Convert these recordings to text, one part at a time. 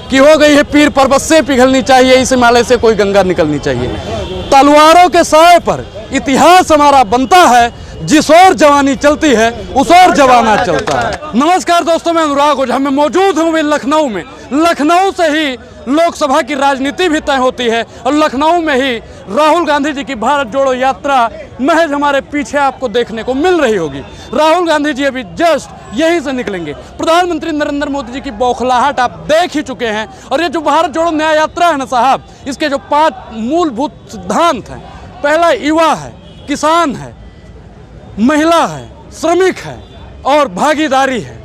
कि हो गई है पीर पर्वत से पिघलनी चाहिए, इस हिमालय से कोई गंगा निकलनी चाहिए। तलवारों के साए पर इतिहास हमारा बनता है, जिस ओर जवानी चलती है उस ओर जवाना चलता है। नमस्कार दोस्तों, मैं अनुराग ओझा में मौजूद हूँ लखनऊ में। लखनऊ से ही लोकसभा की राजनीति भी तय होती है और लखनऊ में ही राहुल गांधी जी की भारत जोड़ो यात्रा महज हमारे पीछे आपको देखने को मिल रही होगी। राहुल गांधी जी अभी जस्ट यहीं से निकलेंगे। प्रधानमंत्री नरेंद्र मोदी जी की बौखलाहट आप देख ही चुके हैं। और ये जो भारत जोड़ो न्याय यात्रा है ना साहब, इसके जो 5 मूलभूत सिद्धांत हैं, पहला युवा है, किसान है, महिला है, श्रमिक है और भागीदारी है।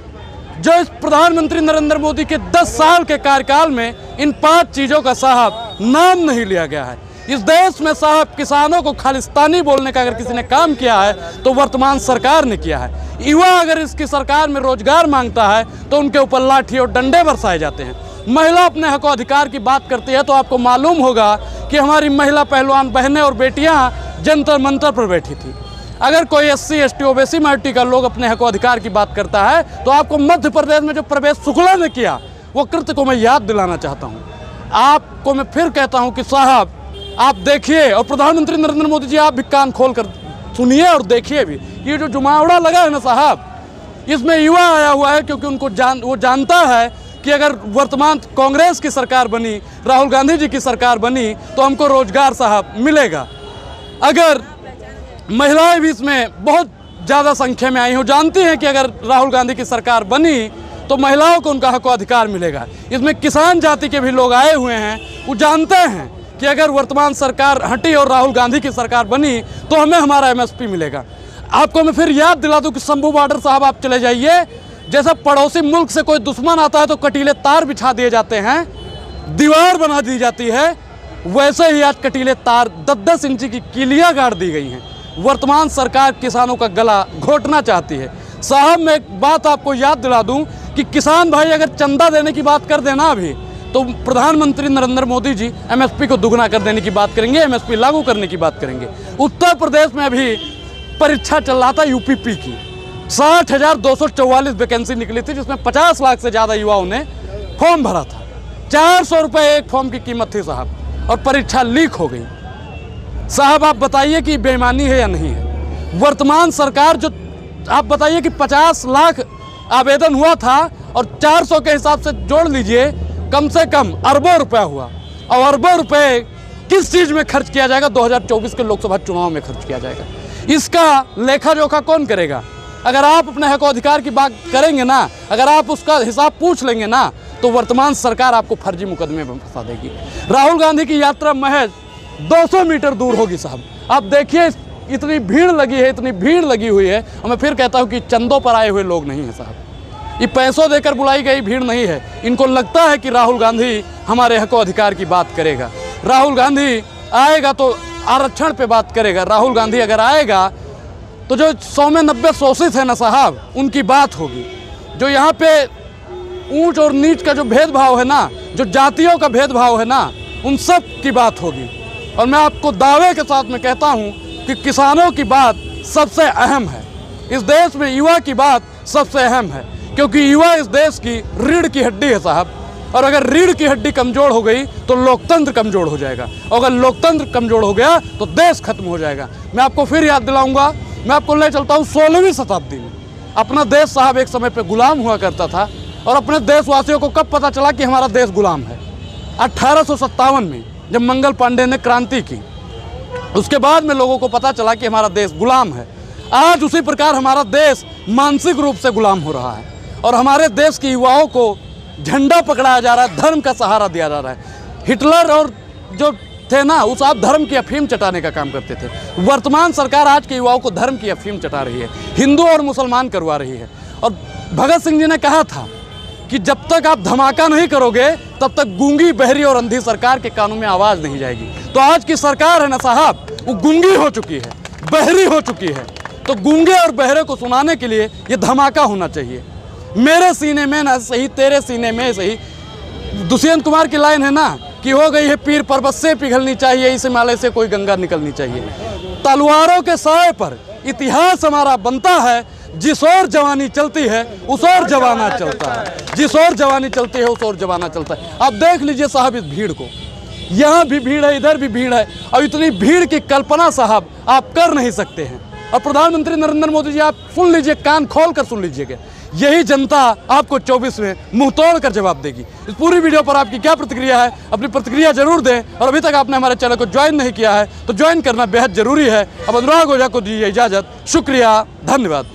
जो इस प्रधानमंत्री नरेंद्र मोदी के 10 साल के कार्यकाल में इन 5 चीज़ों का साहब नाम नहीं लिया गया है। इस देश में साहब किसानों को खालिस्तानी बोलने का अगर किसी ने काम किया है तो वर्तमान सरकार ने किया है। युवा अगर इसकी सरकार में रोजगार मांगता है तो उनके ऊपर लाठी और डंडे बरसाए जाते हैं। महिला अपने हक अधिकार की बात करती है तो आपको मालूम होगा कि हमारी महिला पहलवान बहनें और बेटियां जंतर मंतर पर बैठी थी। अगर कोई SC ST OBC माइनॉरिटी का लोग अपने हक अधिकार की बात करता है तो आपको मध्य प्रदेश में जो प्रवेश शुक्ला ने किया वो कृत्य को मैं याद दिलाना चाहता हूँ। आपको मैं फिर कहता हूँ कि साहब आप देखिए, और प्रधानमंत्री नरेंद्र मोदी जी आप भी कान खोल कर सुनिए और देखिए भी, ये जो जुमावड़ा लगा है ना साहब, इसमें युवा आया हुआ है क्योंकि वो जानता है कि अगर वर्तमान कांग्रेस की सरकार बनी, राहुल गांधी जी की सरकार बनी तो हमको रोजगार साहब मिलेगा। अगर महिलाएं भी इसमें बहुत ज़्यादा संख्या में आई हो, जानती हैं कि अगर राहुल गांधी की सरकार बनी तो महिलाओं को उनका हक अधिकार मिलेगा। इसमें किसान जाति के भी लोग आए हुए हैं, वो जानते हैं कि अगर वर्तमान सरकार हटी और राहुल गांधी की सरकार बनी तो हमें हमारा MSP मिलेगा। आपको मैं फिर याद दिला दूं कि शंभू बॉर्डर साहब आप चले जाइए, जैसा पड़ोसी मुल्क से कोई दुश्मन आता है तो कटीले तार बिछा दिए जाते हैं, दीवार बना दी जाती है, वैसे ही आज कटीले तार 10-10 इंची की किलियाँ गाड़ दी गई हैं। वर्तमान सरकार किसानों का गला घोटना चाहती है। साहब मैं एक बात आपको याद दिला दूं कि किसान भाई अगर चंदा देने की बात कर देना अभी तो प्रधानमंत्री नरेंद्र मोदी जी MSP को दुगना कर देने की बात करेंगे, MSP लागू करने की बात करेंगे। उत्तर प्रदेश में अभी परीक्षा चल रहा था UPP की, 60,244 वैकेंसी निकली थी जिसमें 50 लाख से ज़्यादा युवाओं ने फॉर्म भरा था। 400 रुपये एक फॉर्म की कीमत थी साहब, और परीक्षा लीक हो गई। साहब आप बताइए कि बेईमानी है या नहीं है। वर्तमान सरकार जो आप बताइए कि 50 लाख आवेदन हुआ था और 400 के हिसाब से जोड़ लीजिए, कम से कम अरबों रुपया हुआ। और अरबों रुपए किस चीज़ में खर्च किया जाएगा? 2024 के लोकसभा चुनाव में खर्च किया जाएगा। इसका लेखा जोखा कौन करेगा? अगर आप अपने हक अधिकार की बात करेंगे ना, अगर आप उसका हिसाब पूछ लेंगे ना, तो वर्तमान सरकार आपको फर्जी मुकदमे में फंसा देगी। राहुल गांधी की यात्रा महज 200 मीटर दूर होगी साहब। आप देखिए इतनी भीड़ लगी है, इतनी भीड़ लगी हुई है। और मैं फिर कहता हूँ कि चंदों पर आए हुए लोग नहीं हैं साहब, ये पैसों देकर बुलाई गई भीड़ नहीं है। इनको लगता है कि राहुल गांधी हमारे हक अधिकार की बात करेगा। राहुल गांधी आएगा तो आरक्षण पे बात करेगा। राहुल गांधी अगर आएगा तो जो 100 में 90 शोषित है ना साहब, उनकी बात होगी। जो यहाँ पे ऊंच और नीच का जो भेदभाव है ना, जो जातियों का भेदभाव है ना, उन सब की बात होगी। और मैं आपको दावे के साथ में कहता हूँ कि किसानों की बात सबसे अहम है। इस देश में युवा की बात सबसे अहम है, क्योंकि युवा इस देश की रीढ़ की हड्डी है साहब। और अगर रीढ़ की हड्डी कमज़ोर हो गई तो लोकतंत्र कमज़ोर हो जाएगा, और अगर लोकतंत्र कमज़ोर हो गया तो देश खत्म हो जाएगा। मैं आपको फिर याद दिलाऊंगा, मैं आपको ले चलता हूँ 16वीं शताब्दी में। अपना देश साहब एक समय पे गुलाम हुआ करता था, और अपने देशवासियों को कब पता चला कि हमारा देश गुलाम है? 1857 में जब मंगल पांडे ने क्रांति की, उसके बाद में लोगों को पता चला कि हमारा देश गुलाम है। आज उसी प्रकार हमारा देश मानसिक रूप से गुलाम हो रहा है, और हमारे देश के युवाओं को झंडा पकड़ाया जा रहा है, धर्म का सहारा दिया जा रहा है। हिटलर और जो थे ना, उस आप धर्म की अफीम चटाने का काम करते थे। वर्तमान सरकार आज के युवाओं को धर्म की अफीम चटा रही है, हिंदू और मुसलमान करवा रही है। और भगत सिंह जी ने कहा था कि जब तक आप धमाका नहीं करोगे तब तक गूंगी, बहरी और अंधी सरकार के कानों में आवाज़ नहीं जाएगी। तो आज की सरकार है ना साहब, वो गूंगी हो चुकी है, बहरी हो चुकी है। तो गूंगे और बहरे को सुनाने के लिए ये धमाका होना चाहिए। मेरे सीने में ना सही, तेरे सीने में सही। दुष्यंत कुमार की लाइन है ना कि हो गई है पीर पर्वत से पिघलनी चाहिए, इस हिमालय से कोई गंगा निकलनी चाहिए। तलवारों के साए पर इतिहास हमारा बनता है, जिस ओर जवानी चलती है उस ओर जवाना चलता है, जिस ओर जवानी चलती है उस ओर जवाना चलता है। आप देख लीजिए साहब इस भीड़ को, यहाँ भी भीड़ है, इधर भी भीड़ है, और इतनी भीड़ की कल्पना साहब आप कर नहीं सकते हैं। और प्रधानमंत्री नरेंद्र मोदी जी, आप सुन लीजिए, कान खोल कर सुन लीजिएगा, यही जनता आपको 24 में मुंह तोड़ कर जवाब देगी। इस पूरी वीडियो पर आपकी क्या प्रतिक्रिया है, अपनी प्रतिक्रिया जरूर दें। और अभी तक आपने हमारे चैनल को ज्वाइन नहीं किया है तो ज्वाइन करना बेहद जरूरी है। अब अनुराग ओझा को दीजिए इजाजत। शुक्रिया, धन्यवाद।